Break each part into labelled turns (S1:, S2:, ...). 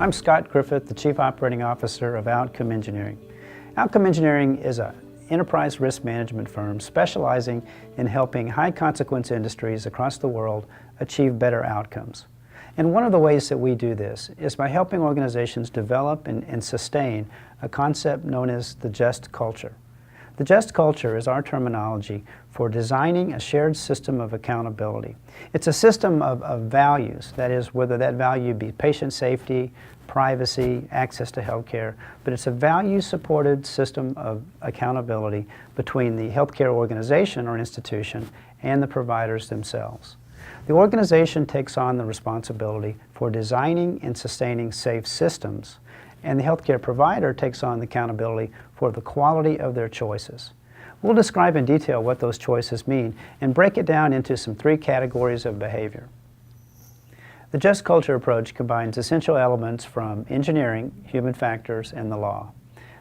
S1: I'm Scott Griffith, the Chief Operating Officer of Outcome Engineering. Outcome Engineering is an enterprise risk management firm specializing in helping high-consequence industries across the world achieve better outcomes. And one of the ways that we do this is by helping organizations develop and sustain a concept known as the JUST culture. The JUST culture is our terminology for designing a shared system of accountability. It's a system of values, that is, whether that value be patient safety, privacy, access to health care, but it's a value-supported system of accountability between the healthcare organization or institution and the providers themselves. The organization takes on the responsibility for designing and sustaining safe systems, and the healthcare provider takes on the accountability for the quality of their choices. We'll describe in detail what those choices mean and break it down into some three categories of behavior. The JUST culture approach combines essential elements from engineering, human factors, and the law.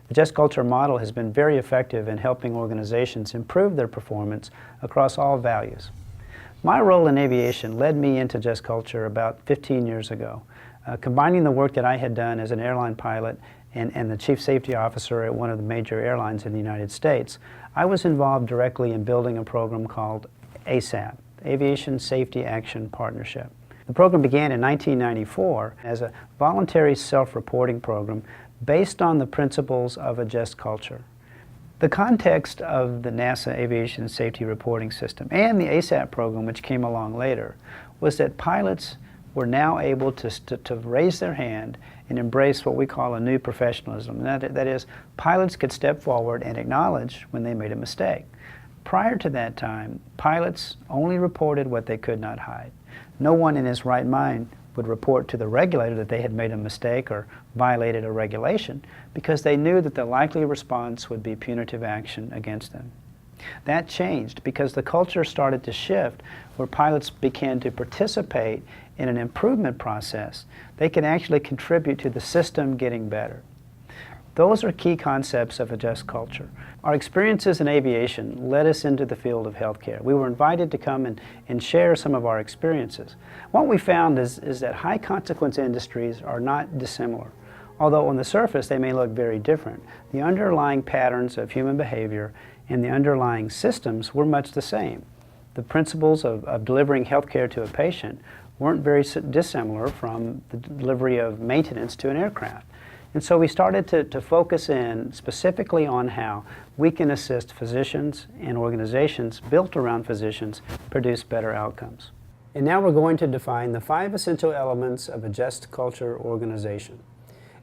S1: The JUST culture model has been very effective in helping organizations improve their performance across all values. My role in aviation led me into JUST culture about 15 years ago. Combining the work that I had done as an airline pilot and the chief safety officer at one of the major airlines in the United States, I was involved directly in building a program called ASAP, Aviation Safety Action Partnership. The program began in 1994 as a voluntary self-reporting program based on the principles of a JUST culture. The context of the NASA Aviation Safety Reporting System and the ASAP program, which came along later, was that pilots were now able to raise their hand and embrace what we call a new professionalism. That is, pilots could step forward and acknowledge when they made a mistake. Prior to that time, pilots only reported what they could not hide. No one in his right mind would report to the regulator that they had made a mistake or violated a regulation because they knew that the likely response would be punitive action against them. That changed because the culture started to shift where pilots began to participate in an improvement process. They can actually contribute to the system getting better. Those are key concepts of a JUST culture. Our experiences in aviation led us into the field of healthcare. We were invited to come and share some of our experiences. What we found is that high consequence industries are not dissimilar. Although on the surface they may look very different, the underlying patterns of human behavior and the underlying systems were much the same. The principles of delivering health care to a patient weren't very dissimilar from the delivery of maintenance to an aircraft. And so we started to focus in specifically on how we can assist physicians and organizations built around physicians produce better outcomes. And now we're going to define the 5 essential elements of a JUST culture organization.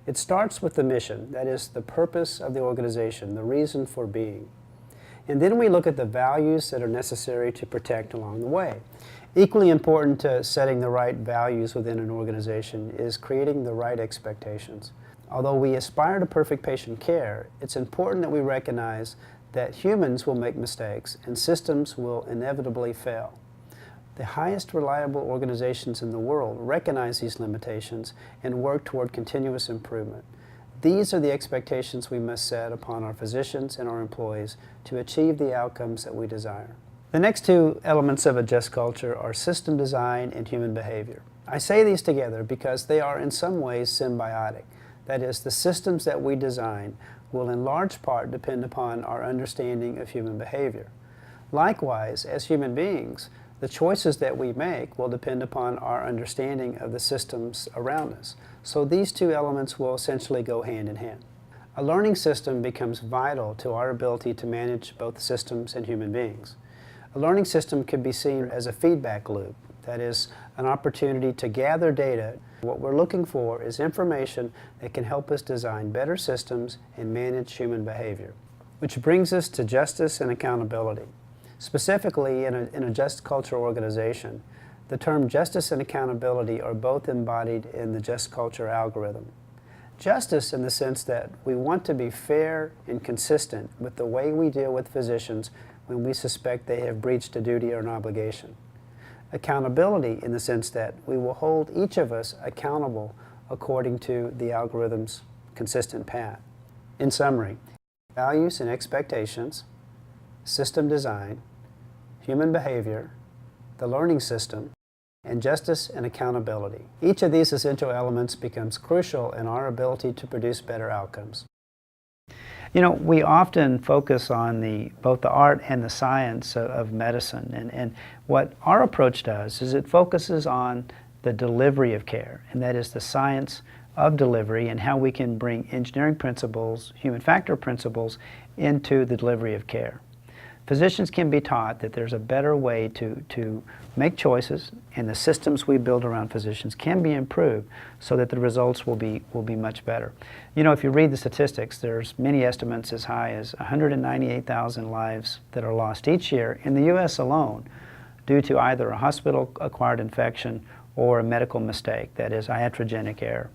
S1: It starts with the mission, that is, the purpose of the organization, the reason for being. And then we look at the values that are necessary to protect along the way. Equally important to setting the right values within an organization is creating the right expectations. Although we aspire to perfect patient care, it's important that we recognize that humans will make mistakes and systems will inevitably fail. The highest reliable organizations in the world recognize these limitations and work toward continuous improvement. These are the expectations we must set upon our physicians and our employees to achieve the outcomes that we desire. The next 2 elements of a JUST culture are system design and human behavior. I say these together because they are in some ways symbiotic. That is, the systems that we design will in large part depend upon our understanding of human behavior. Likewise, as human beings, the choices that we make will depend upon our understanding of the systems around us. So these 2 elements will essentially go hand in hand. A learning system becomes vital to our ability to manage both systems and human beings. A learning system can be seen as a feedback loop, that is, an opportunity to gather data. What we're looking for is information that can help us design better systems and manage human behavior. Which brings us to justice and accountability. Specifically, in a JUST culture organization, the term justice and accountability are both embodied in the JUST culture algorithm. Justice in the sense that we want to be fair and consistent with the way we deal with physicians when we suspect they have breached a duty or an obligation. Accountability in the sense that we will hold each of us accountable according to the algorithm's consistent path. In summary, values and expectations, system design, human behavior, the learning system, and justice and accountability. Each of these essential elements becomes crucial in our ability to produce better outcomes. You know, we often focus on both the art and the science of medicine, and what our approach does is it focuses on the delivery of care, and that is the science of delivery and how we can bring engineering principles, human factor principles, into the delivery of care. Physicians can be taught that there's a better way to make choices, and the systems we build around physicians can be improved so that the results will be much better. You know, if you read the statistics, there's many estimates as high as 198,000 lives that are lost each year in the U.S. alone due to either a hospital-acquired infection or a medical mistake, that is iatrogenic error.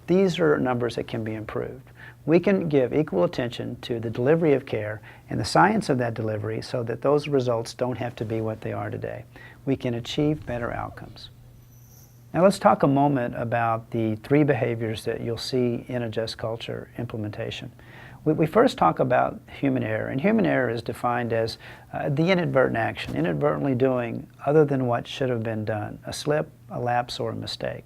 S1: These are numbers that can be improved. We can give equal attention to the delivery of care and the science of that delivery so that those results don't have to be what they are today. We can achieve better outcomes. Now let's talk a moment about the 3 behaviors that you'll see in a just culture implementation. We first talk about human error, and human error is defined as the inadvertent action, inadvertently doing other than what should have been done, a slip, a lapse, or a mistake.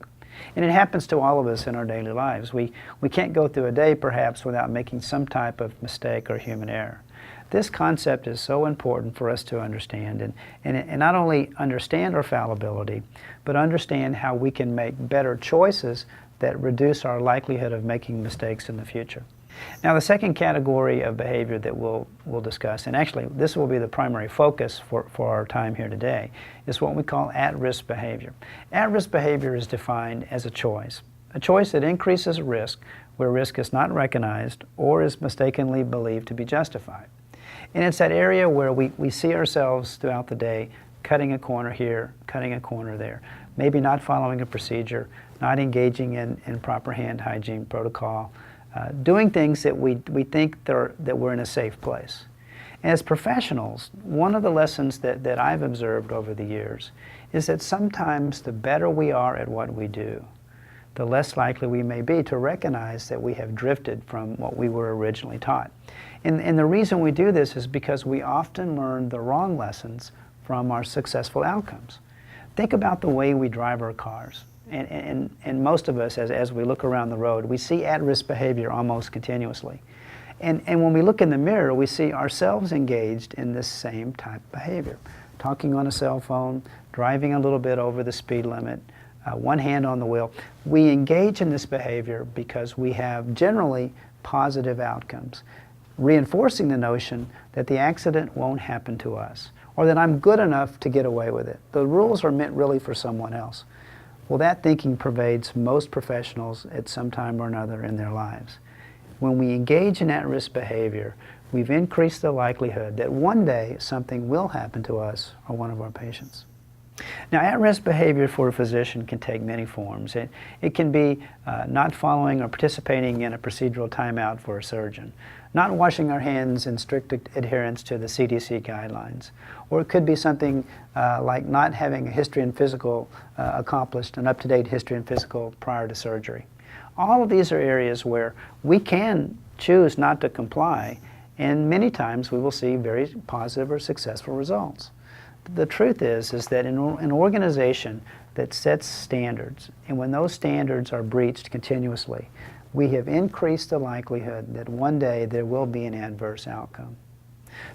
S1: And it happens to all of us in our daily lives. We can't go through a day, perhaps, without making some type of mistake or human error. This concept is so important for us to understand, and not only understand our fallibility, but understand how we can make better choices that reduce our likelihood of making mistakes in the future. Now, the second category of behavior that we'll discuss, and actually this will be the primary focus for our time here today, is what we call at-risk behavior. At-risk behavior is defined as a choice that increases risk where risk is not recognized or is mistakenly believed to be justified. And it's that area where we see ourselves throughout the day cutting a corner here, cutting a corner there, maybe not following a procedure, not engaging in proper hand hygiene protocol, doing things that we think that we're in a safe place. As professionals, one of the lessons that I've observed over the years is that sometimes the better we are at what we do, the less likely we may be to recognize that we have drifted from what we were originally taught. And the reason we do this is because we often learn the wrong lessons from our successful outcomes. Think about the way we drive our cars. And most of us, as we look around the road, we see at-risk behavior almost continuously. And when we look in the mirror, we see ourselves engaged in this same type of behavior. Talking on a cell phone, driving a little bit over the speed limit, one hand on the wheel. We engage in this behavior because we have generally positive outcomes, reinforcing the notion that the accident won't happen to us, or that I'm good enough to get away with it. The rules are meant really for someone else. Well, that thinking pervades most professionals at some time or another in their lives. When we engage in at-risk behavior, we've increased the likelihood that one day something will happen to us or one of our patients. Now, at-risk behavior for a physician can take many forms. It can be not following or participating in a procedural timeout for a surgeon, not washing our hands in strict adherence to the CDC guidelines, or it could be something like not having a history and physical accomplished, an up-to-date history and physical prior to surgery. All of these are areas where we can choose not to comply, and many times we will see very positive or successful results. The truth is that in an organization that sets standards, and when those standards are breached continuously, we have increased the likelihood that one day there will be an adverse outcome.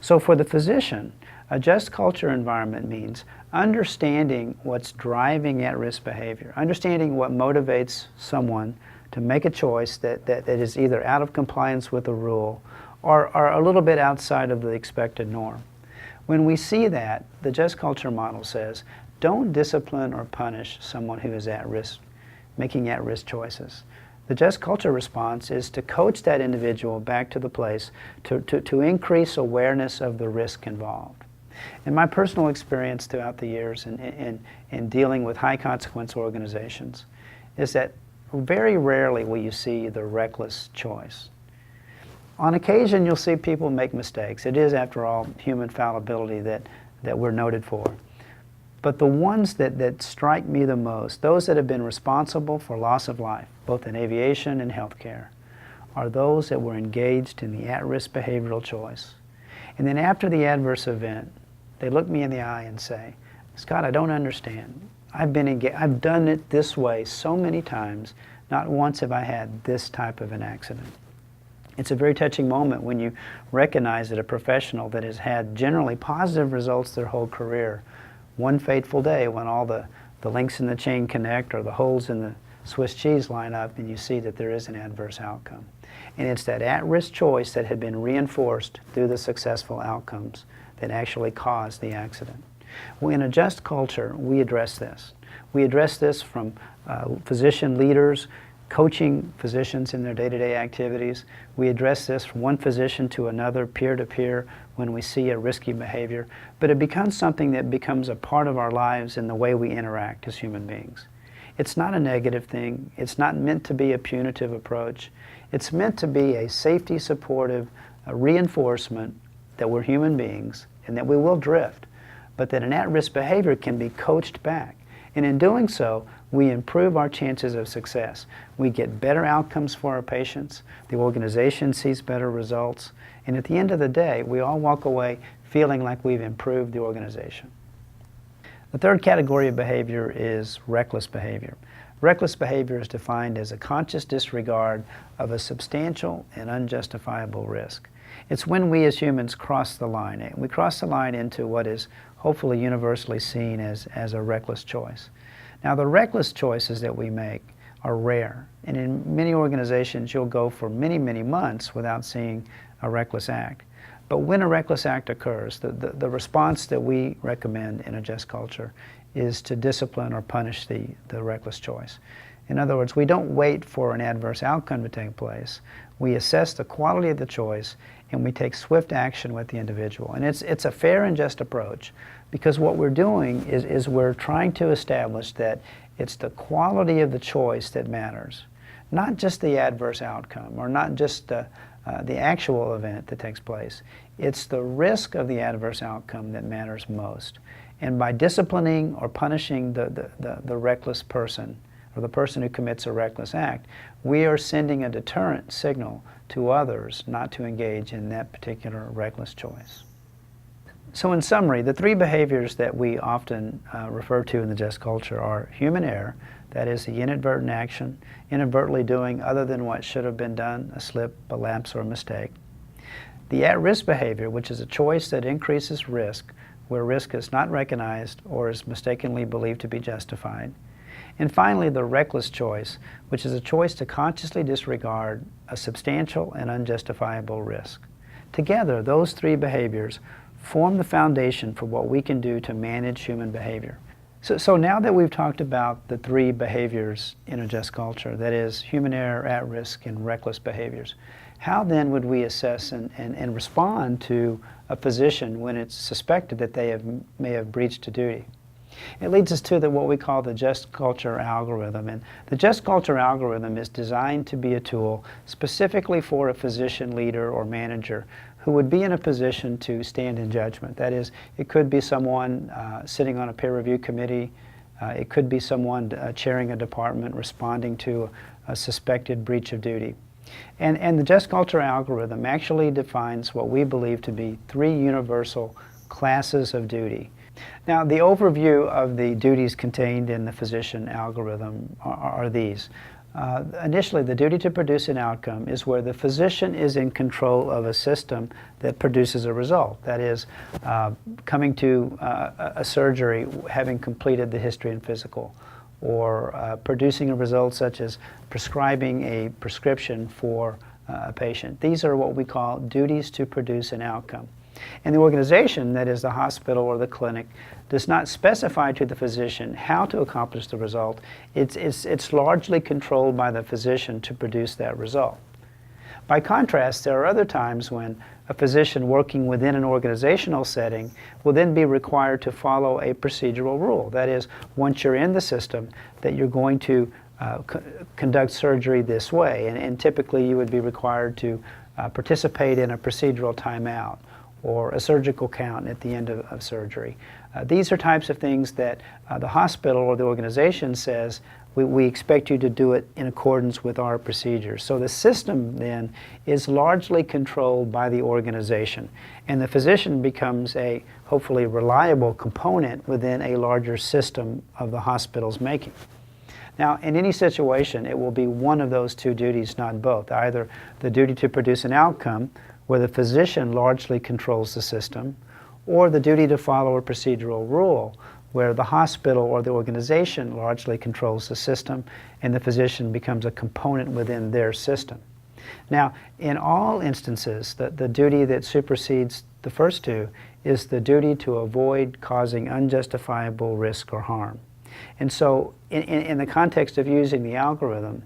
S1: So for the physician, a just culture environment means understanding what's driving at-risk behavior, understanding what motivates someone to make a choice that is either out of compliance with a rule or a little bit outside of the expected norm. When we see that, the just culture model says, don't discipline or punish someone who is at risk, making at-risk choices. The just culture response is to coach that individual back to the place to increase awareness of the risk involved. In my personal experience throughout the years in dealing with high consequence organizations is that very rarely will you see the reckless choice. On occasion, you'll see people make mistakes. It is, after all, human fallibility that we're noted for. But the ones that strike me the most, those that have been responsible for loss of life, both in aviation and healthcare, are those that were engaged in the at-risk behavioral choice. And then after the adverse event, they look me in the eye and say, Scott, I don't understand. I've done it this way so many times. Not once have I had this type of an accident. It's a very touching moment when you recognize that a professional that has had generally positive results their whole career, one fateful day when all the links in the chain connect or the holes in the Swiss cheese line up and you see that there is an adverse outcome. And it's that at-risk choice that had been reinforced through the successful outcomes that actually caused the accident. Well, in a just culture, we address this. We address this from physician leaders, coaching physicians in their day-to-day activities. We address this from one physician to another, peer-to-peer, when we see a risky behavior. But it becomes something that becomes a part of our lives in the way we interact as human beings. It's not a negative thing. It's not meant to be a punitive approach. It's meant to be a safety supportive reinforcement that we're human beings and that we will drift, but that an at-risk behavior can be coached back. And in doing so, we improve our chances of success. We get better outcomes for our patients, the organization sees better results, and at the end of the day, we all walk away feeling like we've improved the organization. The third category of behavior is reckless behavior. Reckless behavior is defined as a conscious disregard of a substantial and unjustifiable risk. It's when we as humans cross the line. We cross the line into what is hopefully universally seen as a reckless choice. Now, the reckless choices that we make are rare, and in many organizations you'll go for many, many months without seeing a reckless act. But when a reckless act occurs, the response that we recommend in a just culture is to discipline or punish the reckless choice. In other words, we don't wait for an adverse outcome to take place. We assess the quality of the choice and we take swift action with the individual. And it's a fair and just approach, because what we're doing is we're trying to establish that it's the quality of the choice that matters, not just the adverse outcome or not just the actual event that takes place. It's the risk of the adverse outcome that matters most. And by disciplining or punishing the reckless person, or the person who commits a reckless act, we are sending a deterrent signal to others not to engage in that particular reckless choice. So in summary, the three behaviors that we often refer to in the just culture are human error, that is the inadvertent action, inadvertently doing other than what should have been done, a slip, a lapse, or a mistake. The at-risk behavior, which is a choice that increases risk, where risk is not recognized or is mistakenly believed to be justified. And finally, the reckless choice, which is a choice to consciously disregard a substantial and unjustifiable risk. Together, those three behaviors form the foundation for what we can do to manage human behavior. So now that we've talked about the three behaviors in a just culture, that is human error, at-risk, and reckless behaviors, how then would we assess and respond to a physician when it's suspected that they may have breached a duty? It leads us to what we call the just culture algorithm. And the just culture algorithm is designed to be a tool specifically for a physician leader or manager who would be in a position to stand in judgment. That is, it could be someone sitting on a peer review committee. It could be someone chairing a department responding to a suspected breach of duty. And the just culture algorithm actually defines what we believe to be three universal classes of duty. Now, the overview of the duties contained in the physician algorithm are these. Initially, the duty to produce an outcome is where the physician is in control of a system that produces a result. That is, coming to a surgery, having completed the history and physical, or producing a result such as prescribing a prescription for a patient. These are what we call duties to produce an outcome. And the organization, that is the hospital or the clinic, does not specify to the physician how to accomplish the result. It's largely controlled by the physician to produce that result. By contrast, there are other times when a physician working within an organizational setting will then be required to follow a procedural rule. That is, once you're in the system, that you're going to conduct surgery this way. And typically you would be required to participate in a procedural timeout or a surgical count at the end of surgery. These are types of things that the hospital or the organization says We expect you to do it in accordance with our procedures. So the system then is largely controlled by the organization, and the physician becomes a hopefully reliable component within a larger system of the hospital's making. Now, in any situation, it will be one of those two duties, not both. Either the duty to produce an outcome, where the physician largely controls the system, or the duty to follow a procedural rule, where the hospital or the organization largely controls the system and the physician becomes a component within their system. Now, in all instances, the duty that supersedes the first two is the duty to avoid causing unjustifiable risk or harm. And so, in the context of using the algorithm,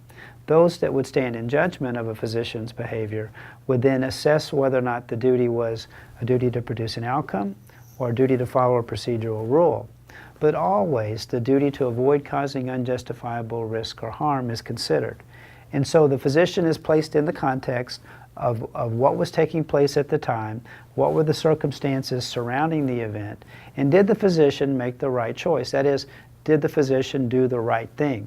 S1: those that would stand in judgment of a physician's behavior would then assess whether or not the duty was a duty to produce an outcome or a duty to follow a procedural rule. But always the duty to avoid causing unjustifiable risk or harm is considered. And so the physician is placed in the context of what was taking place at the time, what were the circumstances surrounding the event, and did the physician make the right choice? That is, did the physician do the right thing?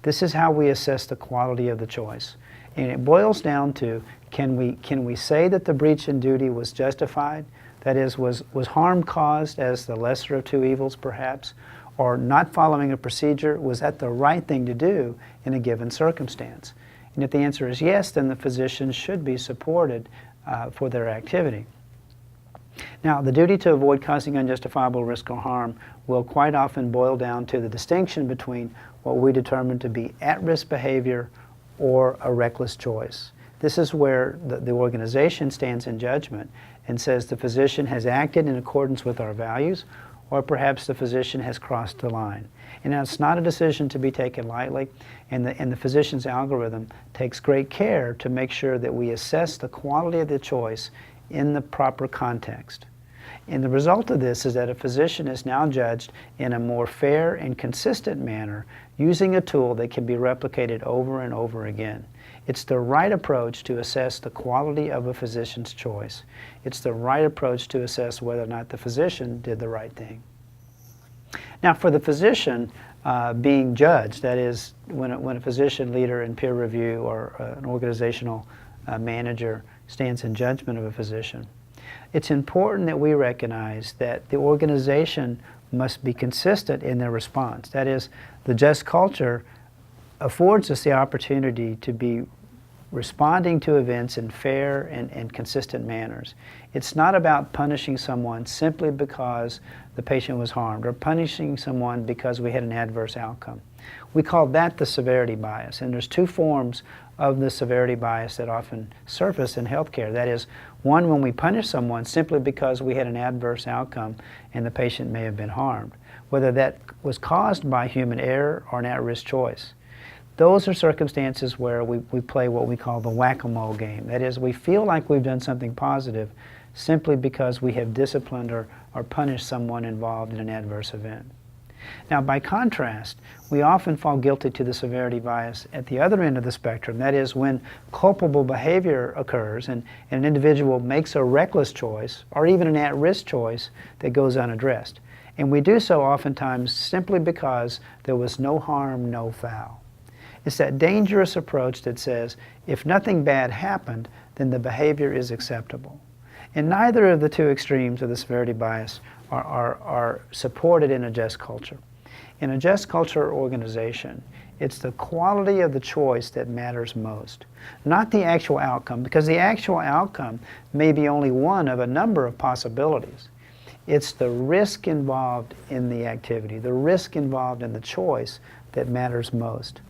S1: This is how we assess the quality of the choice. And it boils down to, can we say that the breach in duty was justified? That is, was harm caused as the lesser of two evils, perhaps? Or not following a procedure, was that the right thing to do in a given circumstance? And if the answer is yes, then the physician should be supported for their activity. Now, the duty to avoid causing unjustifiable risk or harm will quite often boil down to the distinction between what we determine to be at-risk behavior or a reckless choice. This is where the organization stands in judgment and says the physician has acted in accordance with our values, or perhaps the physician has crossed the line. And now, it's not a decision to be taken lightly, and the physician's algorithm takes great care to make sure that we assess the quality of the choice in the proper context. And the result of this is that a physician is now judged in a more fair and consistent manner using a tool that can be replicated over and over again. It's the right approach to assess the quality of a physician's choice. It's the right approach to assess whether or not the physician did the right thing. Now, for the physician being judged, that is, when a physician leader in peer review or an organizational manager stands in judgment of a physician, it's important that we recognize that the organization must be consistent in their response. That is, the just culture affords us the opportunity to be responding to events in fair and consistent manners. It's not about punishing someone simply because the patient was harmed or punishing someone because we had an adverse outcome. We call that the severity bias, and there's two forms of the severity bias that often surface in healthcare. That is, one, when we punish someone simply because we had an adverse outcome and the patient may have been harmed, whether that was caused by human error or an at-risk choice. Those are circumstances where we play what we call the whack-a-mole game. That is, we feel like we've done something positive simply because we have disciplined or punished someone involved in an adverse event. Now, by contrast, we often fall guilty to the severity bias at the other end of the spectrum. That is, when culpable behavior occurs and an individual makes a reckless choice or even an at-risk choice that goes unaddressed. And we do so oftentimes simply because there was no harm, no foul. It's that dangerous approach that says, if nothing bad happened, then the behavior is acceptable. And neither of the two extremes of the severity bias are supported in a just culture. In a just culture organization, it's the quality of the choice that matters most, not the actual outcome, because the actual outcome may be only one of a number of possibilities. It's the risk involved in the activity, the risk involved in the choice that matters most.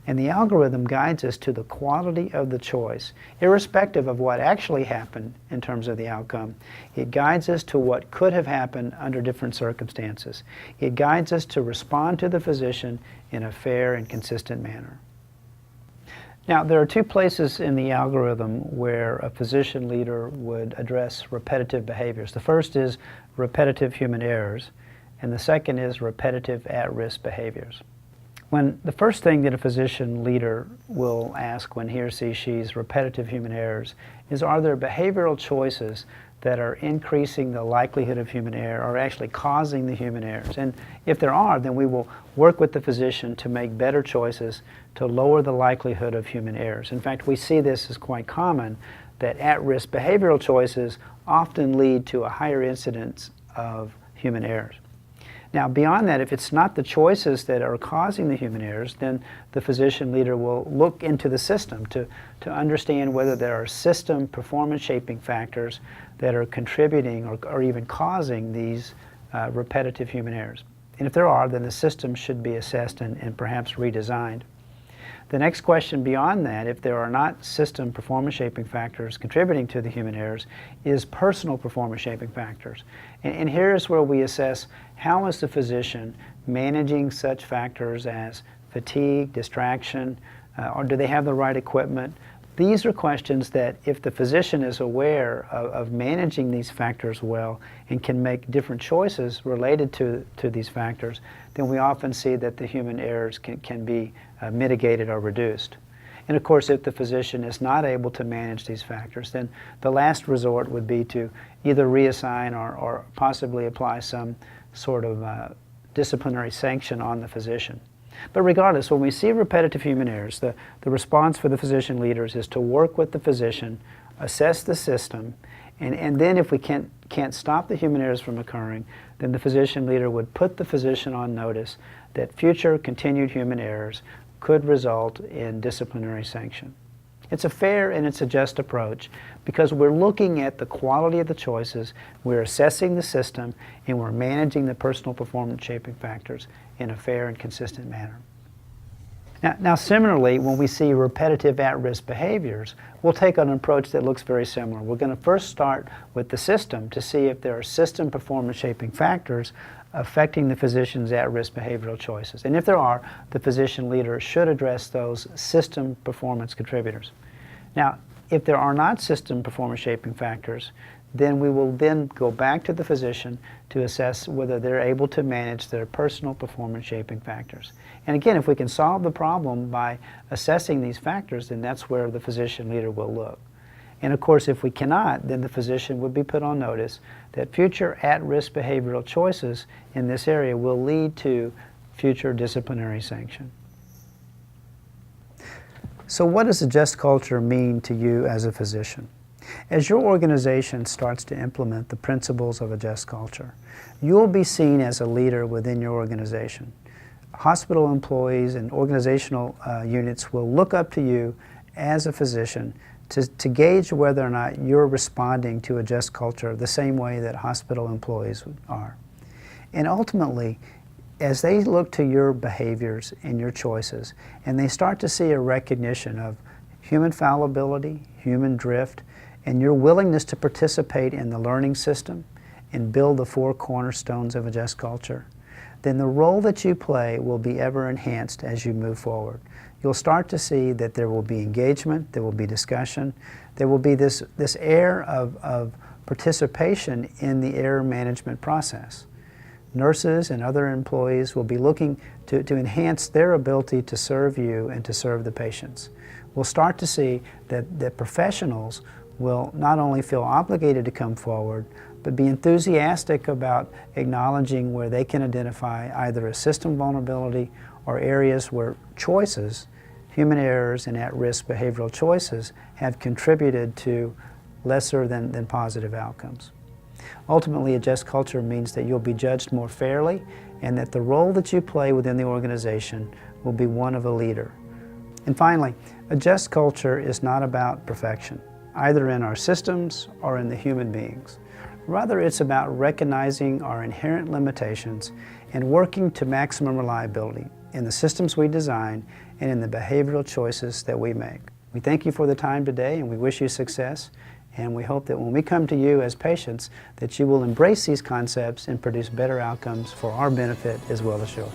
S1: And the algorithm guides us to the quality of the choice, irrespective of what actually happened in terms of the outcome. It guides us to what could have happened under different circumstances. It guides us to respond to the physician in a fair and consistent manner. Now, there are two places in the algorithm where a physician leader would address repetitive behaviors. The first is repetitive human errors, and the second is repetitive at-risk behaviors. The first thing that a physician leader will ask when he or she's repetitive human errors is, are there behavioral choices that are increasing the likelihood of human error or actually causing the human errors? And if there are, then we will work with the physician to make better choices to lower the likelihood of human errors. In fact, we see this as quite common, that at-risk behavioral choices often lead to a higher incidence of human errors. Now, beyond that, if it's not the choices that are causing the human errors, then the physician leader will look into the system to understand whether there are system performance-shaping factors that are contributing or even causing these repetitive human errors. And if there are, then the system should be assessed and perhaps redesigned. The next question beyond that, if there are not system performance-shaping factors contributing to the human errors, is personal performance-shaping factors. And here's where we assess how is the physician managing such factors as fatigue, distraction, or do they have the right equipment? These are questions that if the physician is aware of managing these factors well and can make different choices related to these factors, then we often see that the human errors can be mitigated or reduced. And of course, if the physician is not able to manage these factors, then the last resort would be to either reassign or possibly apply some sort of disciplinary sanction on the physician. But regardless, when we see repetitive human errors, the response for the physician leaders is to work with the physician, assess the system, and then if we can't stop the human errors from occurring, then the physician leader would put the physician on notice that future continued human errors could result in disciplinary sanction. It's a fair and it's a just approach because we're looking at the quality of the choices, we're assessing the system, and we're managing the personal performance shaping factors in a fair and consistent manner. Now similarly, when we see repetitive at-risk behaviors, we'll take an approach that looks very similar. We're going to first start with the system to see if there are system performance shaping factors affecting the physician's at-risk behavioral choices. And if there are, the physician leader should address those system performance contributors. Now, if there are not system performance shaping factors, then we will then go back to the physician to assess whether they're able to manage their personal performance shaping factors. And again, if we can solve the problem by assessing these factors, then that's where the physician leader will look. And of course, if we cannot, then the physician would be put on notice that future at-risk behavioral choices in this area will lead to future disciplinary sanction. So what does a just culture mean to you as a physician? As your organization starts to implement the principles of a just culture, you will be seen as a leader within your organization. Hospital employees and organizational units will look up to you as a physician to gauge whether or not you're responding to a just culture the same way that hospital employees are. And ultimately, as they look to your behaviors and your choices, and they start to see a recognition of human fallibility, human drift, and your willingness to participate in the learning system and build the four cornerstones of a just culture, then the role that you play will be ever enhanced as you move forward. You'll start to see that there will be engagement, there will be discussion, there will be this air of participation in the error management process. Nurses and other employees will be looking to enhance their ability to serve you and to serve the patients. We'll start to see that professionals will not only feel obligated to come forward, but be enthusiastic about acknowledging where they can identify either a system vulnerability or areas where choices, human errors and at-risk behavioral choices, have contributed to lesser than positive outcomes. Ultimately, a just culture means that you'll be judged more fairly and that the role that you play within the organization will be one of a leader. And finally, a just culture is not about perfection, either in our systems or in the human beings. Rather, it's about recognizing our inherent limitations and working to maximum reliability in the systems we design and in the behavioral choices that we make. We thank you for the time today and we wish you success, and we hope that when we come to you as patients that you will embrace these concepts and produce better outcomes for our benefit as well as yours.